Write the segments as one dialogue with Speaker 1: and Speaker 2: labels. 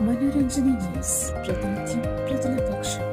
Speaker 1: మనోరంజన news ప్రతినిత్యం ప్రజల పక్షం.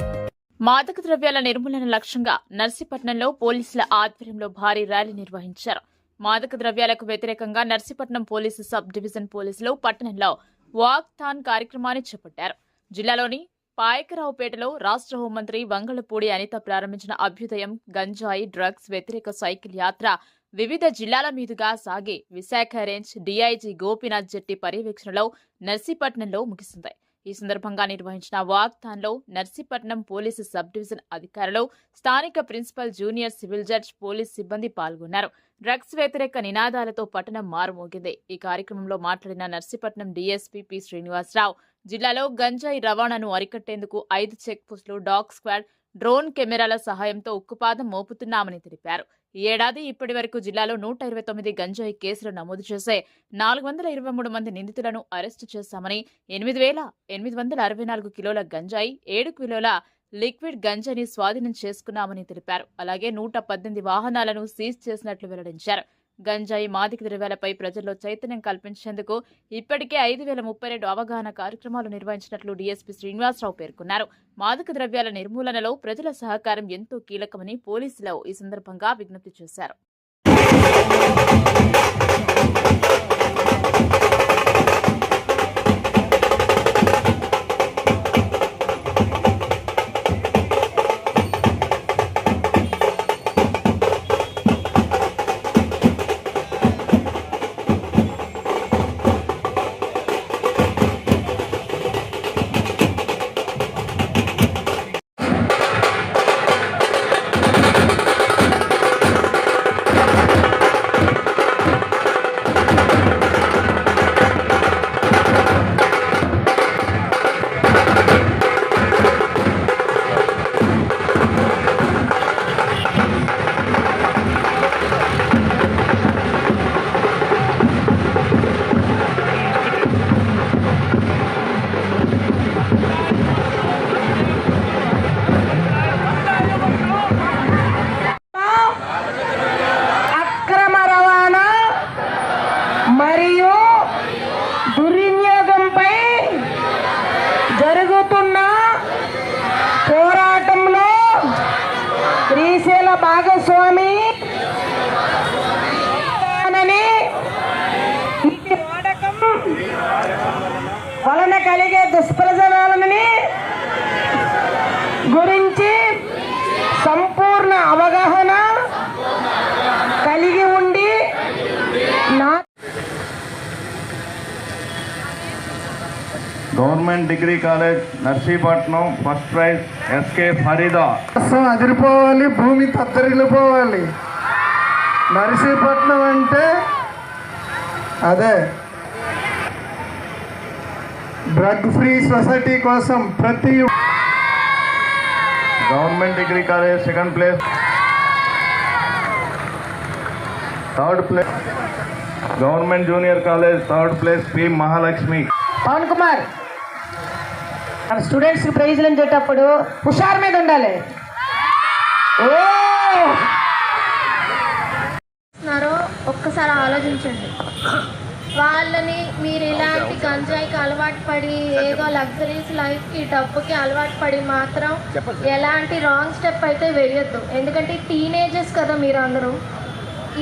Speaker 2: మాదక ద్రవ్యాల నిర్మూలన లక్ష్యంగా నర్సీపట్నంలో పోలీసుల ఆధ్వర్యంలో భారీ ర్యాలీ నిర్వహించారు. మాదక ద్రవ్యాలకు వ్యతిరేకంగా నర్సీపట్నం పోలీసు సబ్ డివిజన్ పోలీసులు పట్టణంలో వాక్ థాన్ కార్యక్రమాన్ని చేపట్టారు. జిల్లాలోని పాయకరావుపేటలో రాష్ట్ర హోంమంత్రి వంగళపూడి అనిత ప్రారంభించిన అభ్యుదయం గంజాయి డ్రగ్స్ వ్యతిరేక సైకిల్ యాత్ర వివిధ జిల్లాల మీదుగా సాగి విశాఖ రేంజ్ డీఐజీ గోపీనాథ్ జెట్టి పర్యవేక్షణలో నర్సీపట్నంలో ముగిసింది. ఈ సందర్భంగా నిర్వహించిన వాక్థాన్లో నర్సీపట్నం పోలీసు సబ్ డివిజన్ అధికారులు, స్థానిక principal, junior civil judge, police సిబ్బంది పాల్గొన్నారు. డ్రగ్స్ వ్యతిరేక నినాదాలతో పట్టణం మారుమోగింది. ఈ కార్యక్రమంలో మాట్లాడిన నర్సీపట్నం డీఎస్పీ పి శ్రీనివాసరావు, జిల్లాలో గంజాయి రవాణాను అరికట్టేందుకు 5 చెక్ పోస్టులు, డాగ్ స్క్వాడ్, డ్రోన్ కెమెరాల సహాయంతో ఉక్కుపాదం మోపుతున్నామని తెలిపారు. ఈ ఏడాది ఇప్పటి వరకు జిల్లాలో 129 గంజాయి కేసులు నమోదు చేసే 423 మంది నిందితులను అరెస్టు చేశామని, 8,864 కిలోల గంజాయి, 7 కిలోల లిక్విడ్ గంజాయిని స్వాధీనం చేసుకున్నామని తెలిపారు. అలాగే 118 వాహనాలను సీజ్ చేసినట్లు వెల్లడించారు. గంజాయి మాదక ద్రవ్యాలపై ప్రజల్లో చైతన్యం కల్పించేందుకు ఇప్పటికే 5,032 అవగాహన కార్యక్రమాలు నిర్వహించినట్లు డీఎస్పీ శ్రీనివాసరావు పేర్కొన్నారు. మాదక ద్రవ్యాల నిర్మూలనలో ప్రజల సహకారం ఎంతో కీలకమని పోలీసులు ఈ సందర్భంగా విజ్ఞప్తి చేశారు.
Speaker 3: మరియు దుర్వినియోగంపై జరుగుతున్న పోరాటంలో శ్రీశైల భాగస్వామి వాడకం వలన కలిగే దుష్ప్రయోజనాలని గురించి సంపూర్ణ అవగాహన కలిగి ఉండి
Speaker 4: government degree college Narsipatnam first prize SK Farida.
Speaker 5: అదిరిపోవాలి, భూమి తత్తరిల్లిపోవాలి. నర్సీపట్నం అంటే అదే డ్రగ్ ఫ్రీ సొసైటీ కోసం ప్రతి
Speaker 4: government degree college second place, third place government junior college third place P Mahalakshmi.
Speaker 3: Pavan Kumar మన స్టూడెంట్స్కి ప్రైజ్లు ఇచ్చేటప్పుడు హుషారు మీద ఉండాలి.
Speaker 6: ఒక్కసారి ఆలోచించండి. వాళ్ళని మీరు ఇలాంటి గంజాయికి అలవాటు పడి, ఏదో లగ్జరీస్ లైఫ్కి, డబ్బుకి అలవాటు పడి మాత్రం ఎలాంటి రాంగ్ స్టెప్ అయితే వేయొద్దు. ఎందుకంటే టీనేజర్స్ కదా మీరు అందరూ.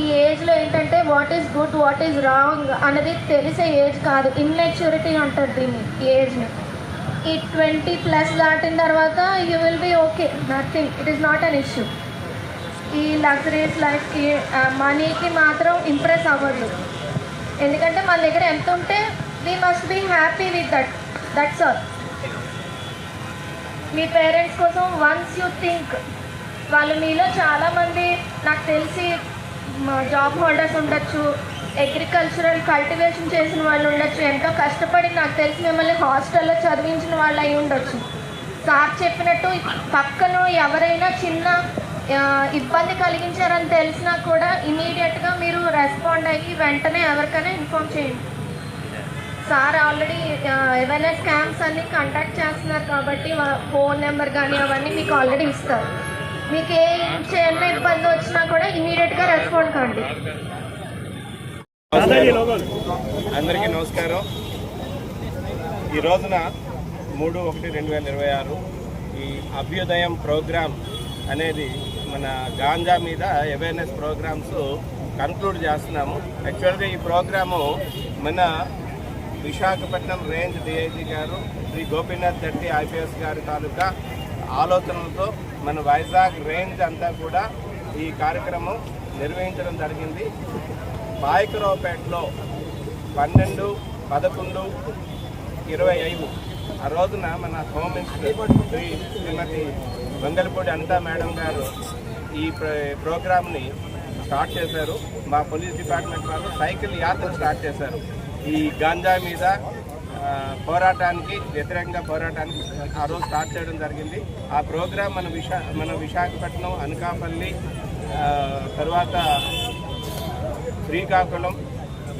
Speaker 6: ఈ ఏజ్లో ఏంటంటే what is good, what is wrong అనేది తెలిసే ఏజ్ కాదు. ఇమ్మెచ్యూరిటీ అంటారు దీన్ని, ఈ ఏజ్ని. ఈ 20+ దాటిన తర్వాత you will be okay, nothing, it is not an issue. ఈ లగ్జరీస్ లైఫ్కి, మనీకి మాత్రం ఇంప్రెస్ అవ్వద్దు. ఎందుకంటే మన దగ్గర ఎంత ఉంటే we must be happy with that's all. మీ పేరెంట్స్ కోసం వన్స్ యూ థింక్, వాళ్ళు మీలో చాలామంది నాకు తెలిసి జాబ్ హోల్డర్స్ ఉండొచ్చు, అగ్రికల్చరల్ కల్టివేషన్ చేసిన వాళ్ళు ఉండొచ్చు, ఎంతో కష్టపడి నాకు తెలిసి మిమ్మల్ని హాస్టల్లో చదివించిన వాళ్ళు అయి ఉండొచ్చు. సార్ చెప్పినట్టు పక్కన ఎవరైనా చిన్న ఇబ్బంది కలిగించారని తెలిసినా కూడా ఇమీడియట్గా మీరు రెస్పాండ్ అయ్యి వెంటనే ఎవరికైనా ఇన్ఫార్మ్ చేయండి. సార్ ఆల్రెడీ ఏవైనా స్కామ్స్ అన్నీ కంటాక్ట్ చేస్తున్నారు కాబట్టి ఫోన్ నెంబర్ కానీ అవన్నీ మీకు ఆల్రెడీ ఇస్తారు. మీకు ఏ చిన్న ఇబ్బంది వచ్చినా కూడా ఇమీడియట్గా రెస్పాండ్ కండి.
Speaker 4: అందరికీ నమస్కారం.
Speaker 7: ఈ రోజున 3/1/2026 ఈ అభ్యుదయం ప్రోగ్రామ్ అనేది మన గాంజా మీద అవేర్నెస్ ప్రోగ్రామ్స్ కన్క్లూడ్ చేస్తున్నాము. యాక్చువల్గా ఈ ప్రోగ్రాము మన విశాఖపట్నం రేంజ్ డిఐజీ గారు శ్రీ గోపీనాథ్ రెడ్డి IPS గారి తాలూకా ఆలోచనలతో మన వైజాగ్ రేంజ్ అంతా కూడా ఈ కార్యక్రమం నిర్వహించడం జరిగింది. పాయకరావుపేటలో 12, 11, 25 ఆ రోజున మన హోమ్ మినిస్టర్ శ్రీమతి వెంగళపూడి అనితా మేడం గారు ఈ ప్రోగ్రామ్ని స్టార్ట్ చేశారు. మా పోలీస్ డిపార్ట్మెంట్ వాళ్ళు సైకిల్ యాత్ర స్టార్ట్ చేశారు. ఈ గాంజా మీద పోరాటానికి వ్యతిరేకంగా పోరాటానికి ఆ రోజు స్టార్ట్ చేయడం జరిగింది. ఆ ప్రోగ్రాం మన విశాఖపట్నం, అనకాపల్లి, తర్వాత శ్రీకాకుళం,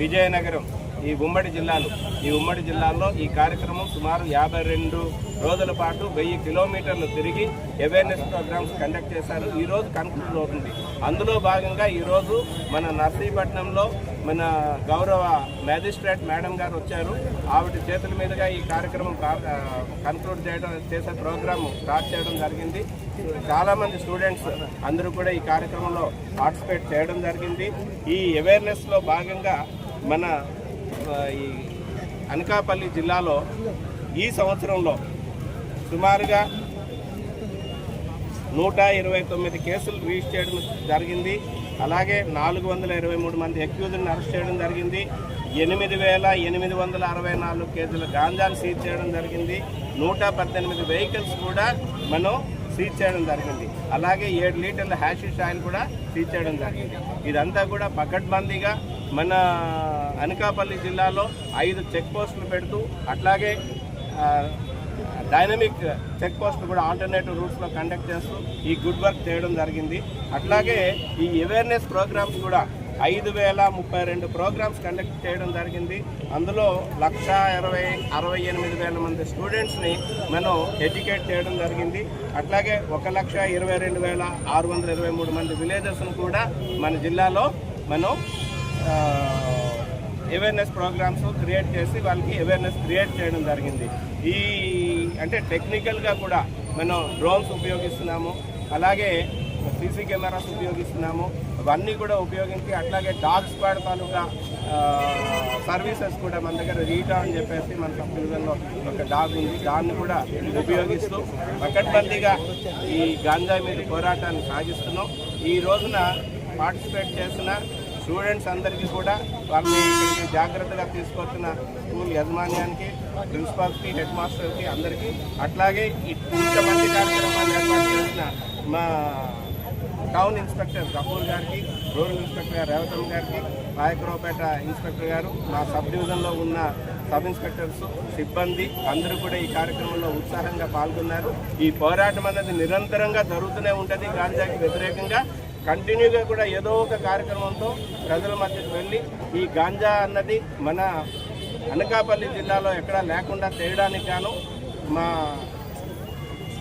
Speaker 7: విజయనగరం ఈ ఉమ్మడి జిల్లాల్లో ఈ కార్యక్రమం సుమారు 52 రోజుల పాటు 1000 కిలోమీటర్లు తిరిగి అవేర్నెస్ ప్రోగ్రామ్స్ కండక్ట్ చేశారు. ఈరోజు కన్క్లూడ్ అవుతుంది. అందులో భాగంగా ఈరోజు మన నర్సీపట్నంలో మన గౌరవ మ్యాజిస్ట్రేట్ మేడం గారు వచ్చారు. ఆవిడ చేతుల మీదుగా ఈ కార్యక్రమం కన్క్లూడ్ చేసే ప్రోగ్రామ్ స్టార్ట్ చేయడం జరిగింది. చాలామంది స్టూడెంట్స్ అందరూ కూడా ఈ కార్యక్రమంలో పార్టిసిపేట్ చేయడం జరిగింది. ఈ అవేర్నెస్లో భాగంగా మన ఈ అనకాపల్లి జిల్లాలో ఈ సంవత్సరంలో సుమారుగా 129 కేసులు రిజిస్టర్ చేయడం జరిగింది. అలాగే 423 మంది అక్యూజ్డ్ని అరెస్ట్ చేయడం జరిగింది. 8,864 కేజీల గాంజాను సీజ్ చేయడం జరిగింది. 118 వెహికల్స్ కూడా మనం సీజ్ చేయడం జరిగింది. అలాగే 7 లీటర్ల హ్యాషిష్ ఆయిల్ కూడా సీజ్ చేయడం జరిగింది. ఇదంతా కూడా పకడ్బందీగా మన అనకాపల్లి జిల్లాలో 5 చెక్ పోస్టులు పెడుతూ అట్లాగే డైనమిక్ చెక్ పోస్టులు కూడా ఆల్టర్నేటివ్ రూట్స్లో కండక్ట్ చేస్తూ ఈ గుడ్ వర్క్ చేయడం జరిగింది. అట్లాగే ఈ అవేర్నెస్ ప్రోగ్రామ్స్ కూడా 5,032 ప్రోగ్రామ్స్ కండక్ట్ చేయడం జరిగింది. అందులో 1,68,000 మంది స్టూడెంట్స్ని మనం ఎడ్యుకేట్ చేయడం జరిగింది. అట్లాగే 1,22,623 మంది విలేజెస్ను కూడా మన జిల్లాలో మనం అవేర్నెస్ ప్రోగ్రామ్స్ క్రియేట్ చేసి వాళ్ళకి అవేర్నెస్ క్రియేట్ చేయడం జరిగింది. ఈ అంటే టెక్నికల్గా కూడా మనం డ్రోన్స్ ఉపయోగిస్తున్నాము, అలాగే సీసీ కెమెరాస్ ఉపయోగిస్తున్నాము. అవన్నీ కూడా ఉపయోగించి అట్లాగే డాగ్ స్క్వాడ్ తాలూకా సర్వీసెస్ కూడా మన దగ్గర రీటా అని చెప్పేసి మన సబ్ డివిజన్లో ఒక డాగ్ ఉంది, దాన్ని కూడా ఉపయోగిస్తూ పకడ్బందీగా ఈ గాంజా మీద పోరాటాన్ని సాగిస్తున్నాం. ఈ రోజున పార్టిసిపేట్ చేసిన స్టూడెంట్స్ అందరికీ కూడా వాళ్ళని ఇక్కడికి జాగ్రత్తగా తీసుకొచ్చిన స్కూల్ యాజమాన్యానికి, ప్రిన్సిపాల్స్కి, హెడ్ మాస్టర్కి అందరికీ, అట్లాగే ఇంతమంది కార్యక్రమాలు ఏర్పాటు చేసిన మా టౌన్ ఇన్స్పెక్టర్ కపూర్ గారికి, రూరల్ ఇన్స్పెక్టర్ గారు రేవతమ్మ గారికి, పాయకరావుపేట ఇన్స్పెక్టర్ గారు, మా సబ్ డివిజన్లో ఉన్న సబ్ ఇన్స్పెక్టర్స్, సిబ్బంది అందరూ కూడా ఈ కార్యక్రమంలో ఉత్సాహంగా పాల్గొన్నారు. ఈ పోరాటం అనేది నిరంతరంగా జరుగుతూనే ఉంటుంది. గాంజాకి వ్యతిరేకంగా కంటిన్యూగా కూడా ఏదో ఒక కార్యక్రమంతో ప్రజల మధ్యకు వెళ్ళి ఈ గాంజా అన్నది మన అనకాపల్లి జిల్లాలో ఎక్కడా లేకుండా చేయడానికి గాను మా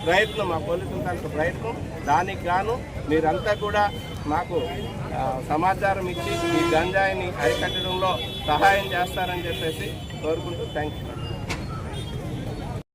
Speaker 7: ప్రయత్నం, మా పోలీసుల తాలూకు ప్రయత్నం. దానికి గాను మీరంతా కూడా మాకు సమాచారం ఇచ్చి ఈ గంజాయిని అరికట్టడంలో సహాయం చేస్తారని చెప్పేసి కోరుకుంటూ థ్యాంక్ యూ.